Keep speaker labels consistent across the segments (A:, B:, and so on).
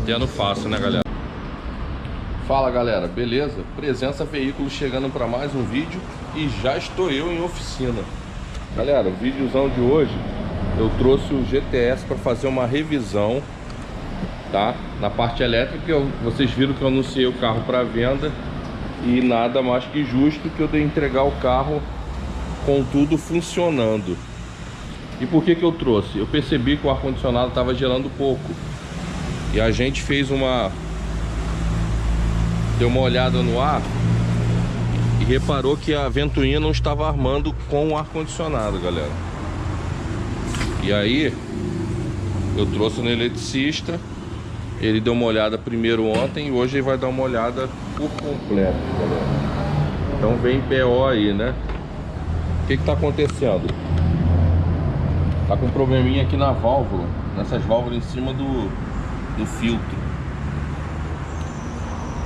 A: batendo fácil, né, galera? Fala, galera, beleza? Presença Veículos chegando para mais um vídeo e já estou eu em oficina. Galera, o videozão de hoje eu trouxe o GTS para fazer uma revisão, tá? Na parte elétrica, vocês viram que eu anunciei o carro para venda e nada mais que justo que eu dei entregar o carro com tudo funcionando. E por que eu trouxe? Eu percebi que o ar-condicionado estava gelando pouco e a gente deu uma olhada no ar e reparou que a ventoinha não estava armando com o ar-condicionado, galera. E aí eu trouxe no eletricista, ele deu uma olhada primeiro ontem e hoje ele vai dar uma olhada por completo, galera. Então vem PO aí, né? O que está acontecendo? Tá com um probleminha aqui na válvula, nessas válvulas em cima do filtro.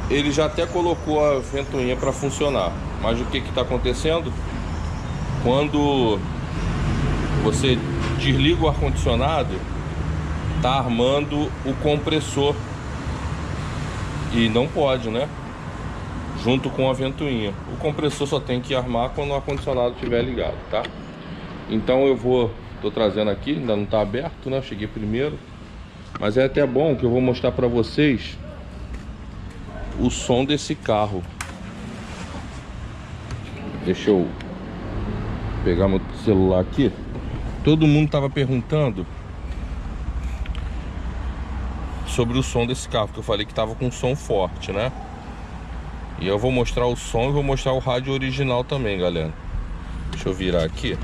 A: Ele já até colocou a ventoinha para funcionar, mas o que está acontecendo? Quando você desliga o ar-condicionado, tá armando o compressor e não pode, né? Junto com a ventoinha. O compressor só tem que armar quando o ar-condicionado estiver ligado, tá? Então tô trazendo aqui, ainda não tá aberto, né? Eu cheguei primeiro, mas é até bom que eu vou mostrar para vocês o som desse carro. Deixa eu pegar meu celular aqui. Todo mundo tava perguntando sobre o som desse carro, porque eu falei que tava com som forte, né? E eu vou mostrar o som e vou mostrar o rádio original também, galera. Deixa eu virar aqui.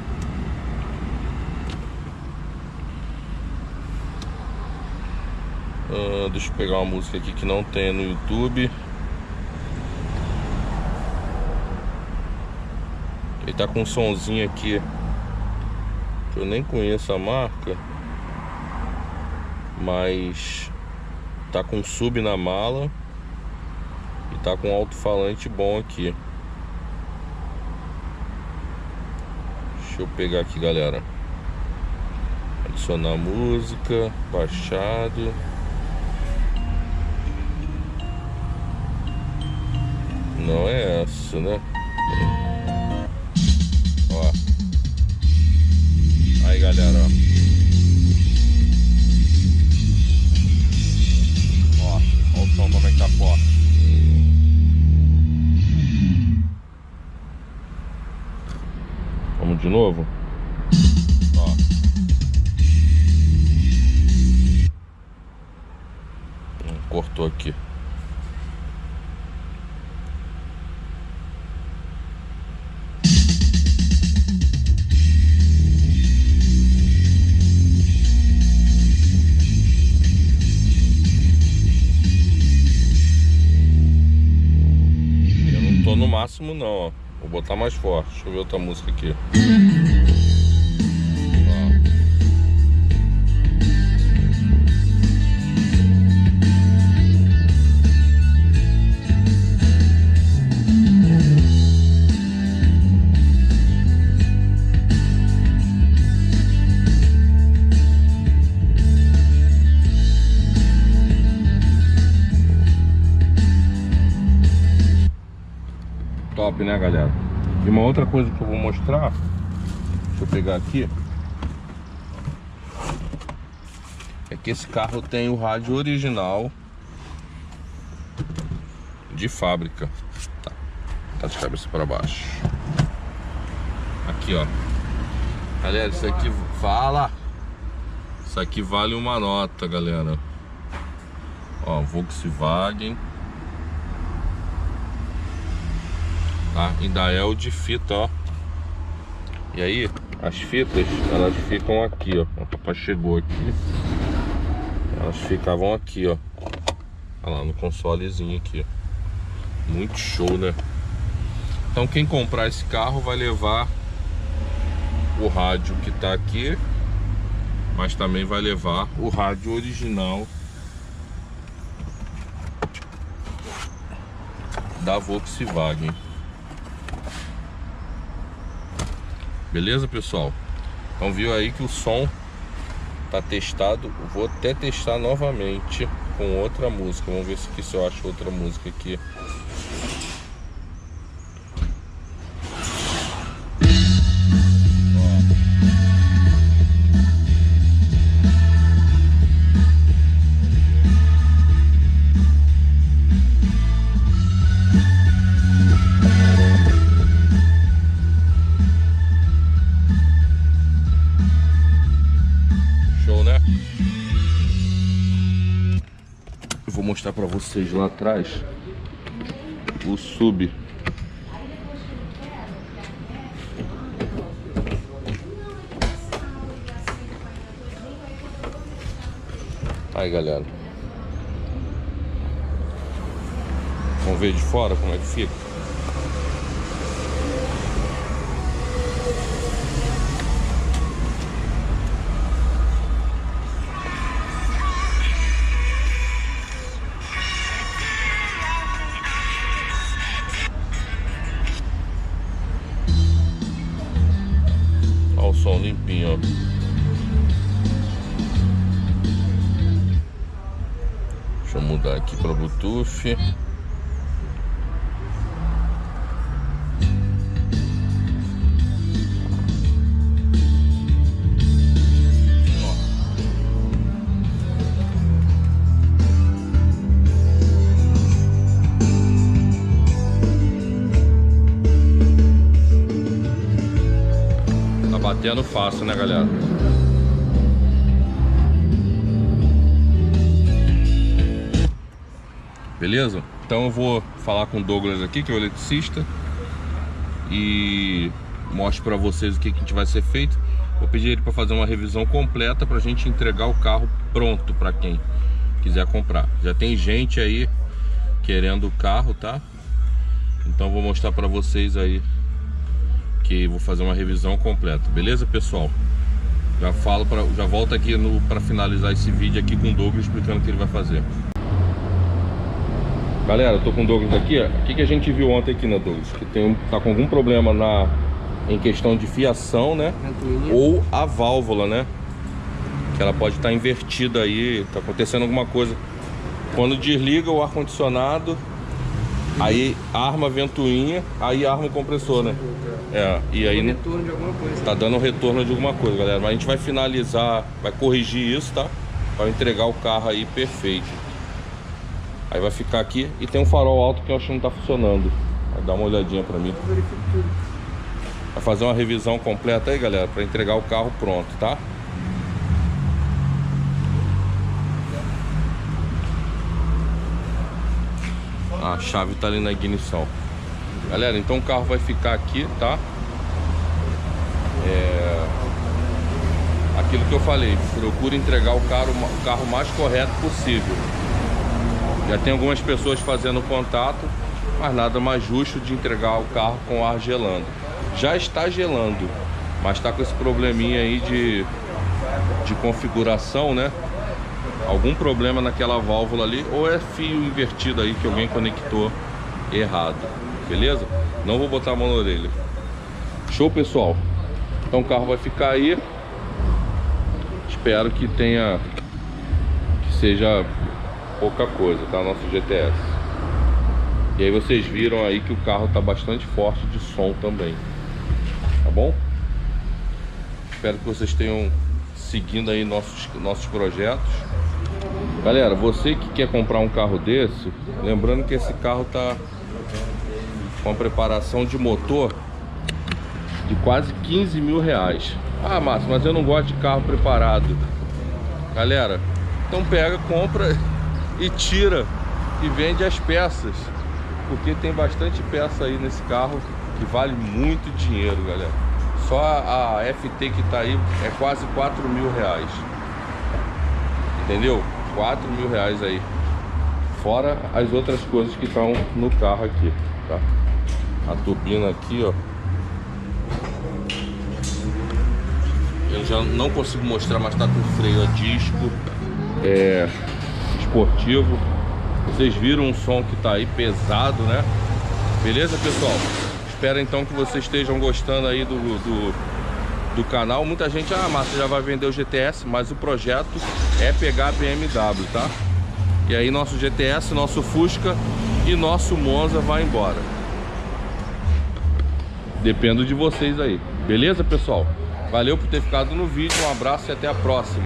A: Deixa eu pegar uma música aqui que não tem no YouTube. Ele tá com um sonzinho aqui que eu nem conheço a marca, mas tá com sub na mala e tá com um alto-falante bom aqui. Deixa eu pegar aqui, galera. Adicionar música, baixado. Não é essa, né? Ó. Aí, galera, ó. Ó o som como é que tá forte. Vamos de novo? Ó. Cortou aqui. No máximo não, ó. Vou botar mais forte. Deixa eu ver outra música aqui. Top, né, galera? E uma outra coisa que eu vou mostrar, deixa eu pegar aqui, é que esse carro tem o rádio original de fábrica. Tá de cabeça para baixo. Aqui, ó. Galera, isso aqui isso aqui vale uma nota, galera. Ó, Volkswagen. Tá? Ainda é o de fita, ó. E aí, as fitas, elas ficam aqui, ó. O papai chegou aqui. Elas ficavam aqui, ó. Olha lá, no consolezinho aqui, ó. Muito show, né? Então quem comprar esse carro vai levar o rádio que tá aqui, mas também vai levar o rádio original da Volkswagen. Beleza, pessoal? Então viu aí que o som tá testado. Vou até testar novamente com outra música. Vamos ver se eu acho outra música aqui. Vou mostrar pra vocês lá atrás o sub. Aí, galera, vamos ver de fora como é que fica. Olha o som limpinho, ó. Deixa eu mudar aqui para Bluetooth. Tá batendo fácil, né, galera? Beleza? Então eu vou falar com o Douglas aqui, que é o eletricista, e mostro pra vocês o que a gente vai ser feito. Vou pedir ele para fazer uma revisão completa pra gente entregar o carro pronto para quem quiser comprar. Já tem gente aí querendo o carro, tá? Então vou mostrar pra vocês aí que vou fazer uma revisão completa. Beleza, pessoal? Já volto aqui para finalizar esse vídeo aqui com o Douglas explicando o que ele vai fazer. Galera, eu tô com o Douglas aqui, ó. O que a gente viu ontem aqui, né, Douglas? Que tá com algum problema em questão de fiação, né? Ventoinha. Ou a válvula, né? Que ela pode estar invertida aí, tá acontecendo alguma coisa. Quando desliga o ar-condicionado, aí arma a ventoinha, aí arma o compressor, né? É, e aí retorno de alguma coisa. Tá dando retorno de alguma coisa, galera. Mas a gente vai finalizar, vai corrigir isso, tá? Para entregar o carro aí perfeito. Aí vai ficar aqui e tem um farol alto que eu acho que não tá funcionando. Vai dar uma olhadinha pra mim. Vai fazer uma revisão completa aí, galera, pra entregar o carro pronto, tá? A chave tá ali na ignição. Galera, então o carro vai ficar aqui, tá? Aquilo que eu falei, procure entregar o carro mais correto possível. Já tem algumas pessoas fazendo contato, mas nada mais justo de entregar o carro com ar gelando. Já está gelando, mas está com esse probleminha aí de configuração, né? Algum problema naquela válvula ali, ou é fio invertido aí que alguém conectou errado. Beleza? Não vou botar a mão na orelha. Show, pessoal? Então o carro vai ficar aí. Espero que seja pouca coisa, tá? Nosso GTS. E aí vocês viram aí que o carro tá bastante forte de som também. Tá bom? Espero que vocês tenham seguindo aí nossos projetos. Galera, você que quer comprar um carro desse, lembrando que esse carro tá com a preparação de motor de quase 15 mil reais. Ah, Márcio, mas eu não gosto de carro preparado. Galera, então pega, compra e tira e vende as peças, porque tem bastante peça aí nesse carro que vale muito dinheiro, galera. Só a FT que tá aí é quase 4 mil reais. Entendeu? 4 mil reais aí. Fora as outras coisas que estão no carro aqui, tá? A turbina aqui, ó. Eu já não consigo mostrar, mas tá com freio a disco. Esportivo. Vocês viram o som que tá aí pesado, né? Beleza, pessoal? Espero então que vocês estejam gostando aí do canal. Muita gente, Márcio, já vai vender o GTS, mas o projeto é pegar a BMW, tá? E aí nosso GTS, nosso Fusca e nosso Monza vai embora. Dependo de vocês aí. Beleza, pessoal? Valeu por ter ficado no vídeo. Um abraço e até a próxima.